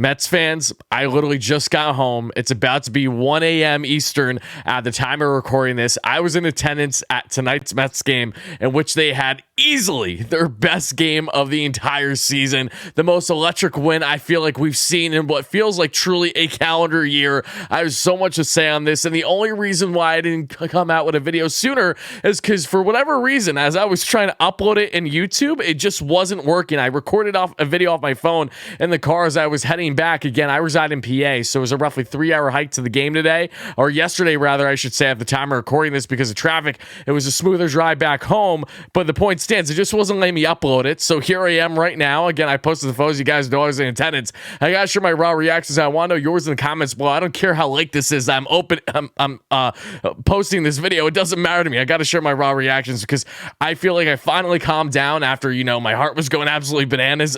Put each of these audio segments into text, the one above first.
Mets fans, I literally just got home. It's about to be 1 a.m. Eastern at the time of recording this. I was in attendance at tonight's Mets game, in which they had easily their best game of the entire season. The most electric win I feel like we've seen in what feels like truly a calendar year. I have so much to say on this, and the only reason why I didn't come out with a video sooner is because for whatever reason, as I was trying to upload it in YouTube, it just wasn't working. I recorded off a video off my phone in the car as I was heading back. Again, I reside in PA, so it was a roughly 3-hour hike to the game today, or yesterday rather, I should say, at the time of recording this because of traffic. It was a smoother drive back home, but the point stands, it just wasn't letting me upload it. So here I am right now. Again, I posted the photos. You guys know I was in attendance. I gotta share my raw reactions. I want to know yours in the comments below. I don't care how late this is. I'm posting this video. It doesn't matter to me. I gotta share my raw reactions because I feel like I finally calmed down after, my heart was going absolutely bananas.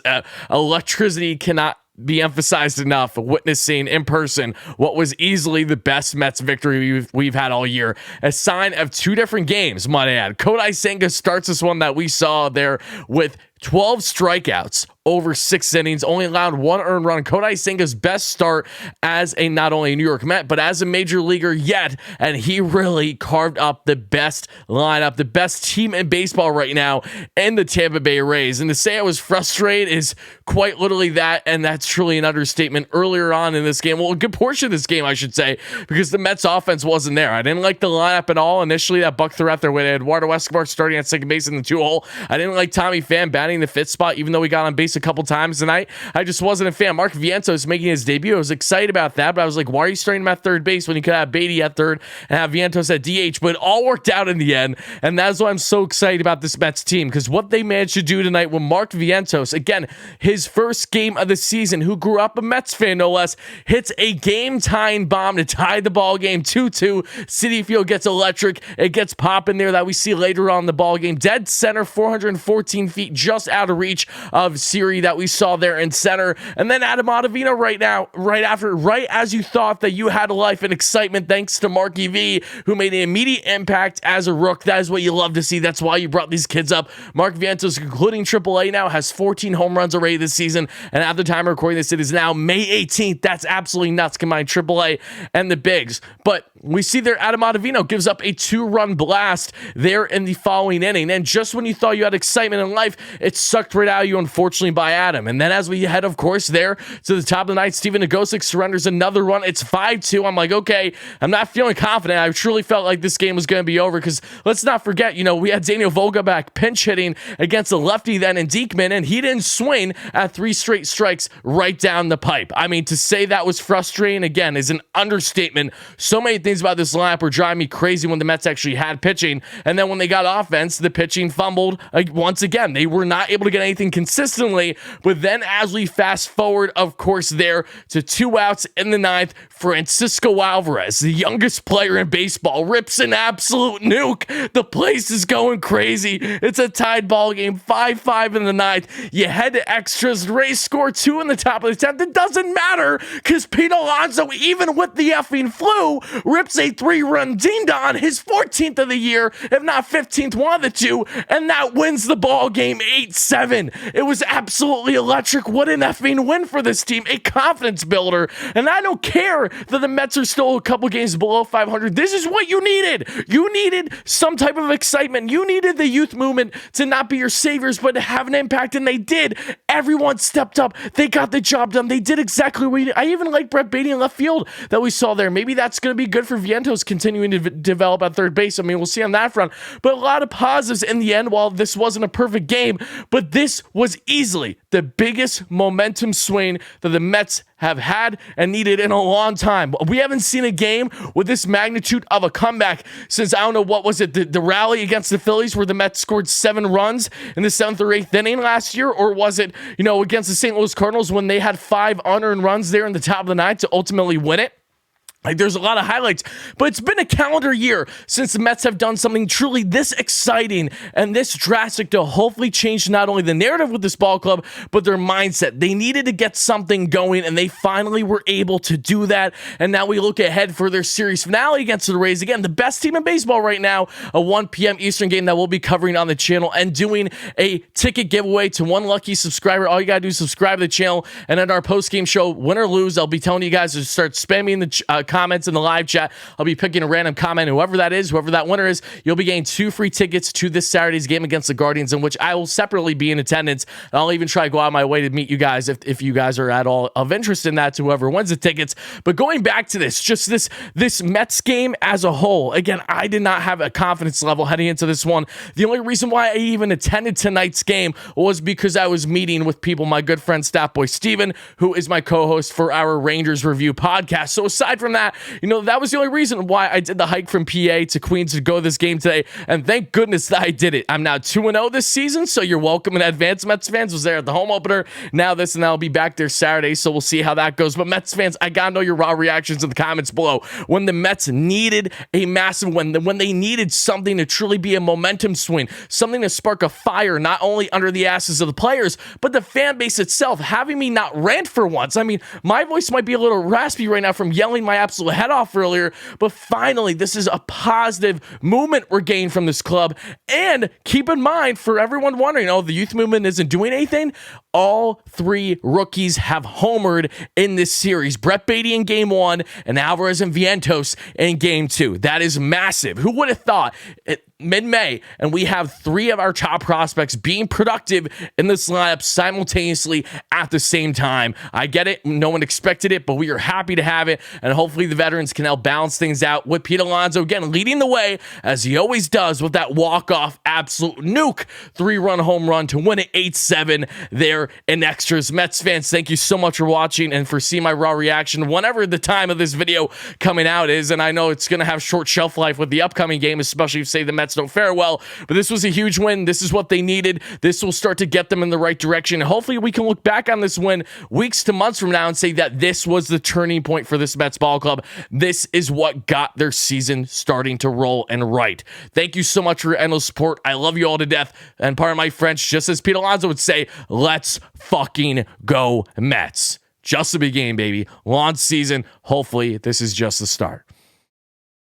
Electricity cannot be emphasized enough. Witnessing in person what was easily the best Mets victory we've had all year. A sign of two different games, might I add. Kodai Senga starts this one that we saw there with 12 strikeouts over 6 innings, only allowed 1 earned run. Kodai Senga's best start as a not only a New York Met, but as a major leaguer yet, and he really carved up the best lineup, the best team in baseball right now in the Tampa Bay Rays. And to say I was frustrated is quite literally that, and that's truly an understatement. Earlier on in this game, well, a good portion of this game, I should say, because the Mets offense wasn't there. I didn't like the lineup at all. Initially, that Buck threw out there with Eduardo Escobar starting at second base in the 2-hole. I didn't like Tommy Pham batting the 5th spot, even though we got on base a couple times tonight. I just wasn't a fan. Mark Vientos making his debut. I was excited about that, but I was like, why are you starting him at third base when you could have Beatty at third and have Vientos at DH? But it all worked out in the end, and that's why I'm so excited about this Mets team, because what they managed to do tonight with Mark Vientos, again, his first game of the season, who grew up a Mets fan no less, hits a game-tying bomb to tie the ball game 2-2. Citi Field gets electric. It gets popping there that we see later on in the ball game. Dead center, 414 feet, just out of reach of Siri that we saw there in center. And then Adam Ottavino right as you thought that you had a life and excitement, thanks to Marky V, who made an immediate impact as a rook. That is what you love to see. That's why you brought these kids up. Mark Vientos, including AAA now, has 14 home runs already this season. And at the time of recording this, it is now May 18th. That's absolutely nuts, combined AAA and the bigs. But we see there Adam Ottavino gives up a 2-run blast there in the following inning. And just when you thought you had excitement in life, it's sucked right out of you, unfortunately, by Adam. And then as we head, of course, there to the top of the ninth, Steven Nagosic surrenders another run. It's 5-2. I'm like, okay, I'm not feeling confident. I truly felt like this game was going to be over because let's not forget, we had Daniel Vogelbach pinch hitting against a lefty then in Diekman, and he didn't swing at 3 straight strikes right down the pipe. I mean, to say that was frustrating, again, is an understatement. So many things about this lineup were driving me crazy when the Mets actually had pitching, and then when they got offense, the pitching fumbled once again. They were not able to get anything consistently, but then as we fast forward, of course, there to 2 outs in the 9th, Francisco Alvarez, the youngest player in baseball, rips an absolute nuke. The place is going crazy. It's a tied ball game, 5-5 in the 9th. You head to extras. Rays score 2 in the top of the 10th. It doesn't matter because Pete Alonso, even with the effing flu, rips a 3-run ding-dong, his 14th of the year, if not 15th, one of the two, and that wins the ball game 8-7. It was absolutely electric. What an effing win for this team. A confidence builder. And I don't care that the Mets are still a couple games below 500. This is what you needed. You needed some type of excitement. You needed the youth movement to not be your saviors, but to have an impact, and they did. Everyone stepped up. They got the job done. They did exactly what I even like Brett Beatty in left field that we saw there. Maybe that's going to be good for Vientos continuing to develop at third base. I mean, we'll see on that front. But a lot of positives in the end, while this wasn't a perfect game, but this was easily the biggest momentum swing that the Mets have had and needed in a long time. We haven't seen a game with this magnitude of a comeback since, I don't know, what was it, the rally against the Phillies where the Mets scored 7 runs in the 7th or 8th inning last year? Or was it, against the St. Louis Cardinals when they had 5 unearned runs there in the top of the 9th to ultimately win it? Like, there's a lot of highlights, but it's been a calendar year since the Mets have done something truly this exciting and this drastic to hopefully change not only the narrative with this ball club, but their mindset. They needed to get something going, and they finally were able to do that. And now we look ahead for their series finale against the Rays. Again, the best team in baseball right now, a 1 p.m. Eastern game that we'll be covering on the channel and doing a ticket giveaway to one lucky subscriber. All you got to do is subscribe to the channel, and at our post-game show, win or lose, I'll be telling you guys to start spamming the comments in the live chat. I'll be picking a random comment, whoever that is, whoever that winner is, you'll be getting 2 free tickets to this Saturday's game against the Guardians, in which I will separately be in attendance. And I'll even try to go out of my way to meet you guys if you guys are at all of interest in that, to whoever wins the tickets. But going back to this Mets game as a whole, again, I did not have a confidence level heading into this one. The only reason why I even attended tonight's game was because I was meeting with people, my good friend Statboy Steven, who is my co-host for our Rangers Review podcast. So aside from that, that was the only reason why I did the hike from PA to Queens to go to this game today, and thank goodness that I did it. I'm now 2-0 this season, so you're welcome in advance, Mets fans. Was there at the home opener, now this, and I'll be back there Saturday, so we'll see how that goes. But Mets fans, I gotta know your raw reactions in the comments below. When the Mets needed a massive win, when they needed something to truly be a momentum swing, something to spark a fire, not only under the asses of the players, but the fan base itself, having me not rant for once. I mean, my voice might be a little raspy right now from yelling my absolute head off earlier, but finally, this is a positive movement we're getting from this club. And keep in mind, for everyone wondering, the youth movement isn't doing anything, all 3 rookies have homered in this series. Brett Beatty in game 1 and Alvarez and Vientos in game 2. That is massive. Who would have thought mid-May, and we have 3 of our top prospects being productive in this lineup simultaneously at the same time? I get it. No one expected it, but we are happy to have it, and hopefully the veterans can help balance things out with Pete Alonso, again, leading the way, as he always does, with that walk-off absolute nuke 3-run home run to win it 8-7 there in extras. Mets fans, thank you so much for watching and for seeing my raw reaction whenever the time of this video coming out is, and I know it's going to have short shelf life with the upcoming game, especially if, say, the Mets don't fare well, but this was a huge win. This is what they needed. This will start to get them in the right direction. Hopefully we can look back on this win weeks to months from now and say that this was the turning point for this Mets ball club. This is what got their season starting to roll and right. Thank you so much for your endless support. I love you all to death, and pardon my French, just as Pete Alonso would say, let's fucking go Mets. Just the beginning, baby. Long season. Hopefully this is just the start.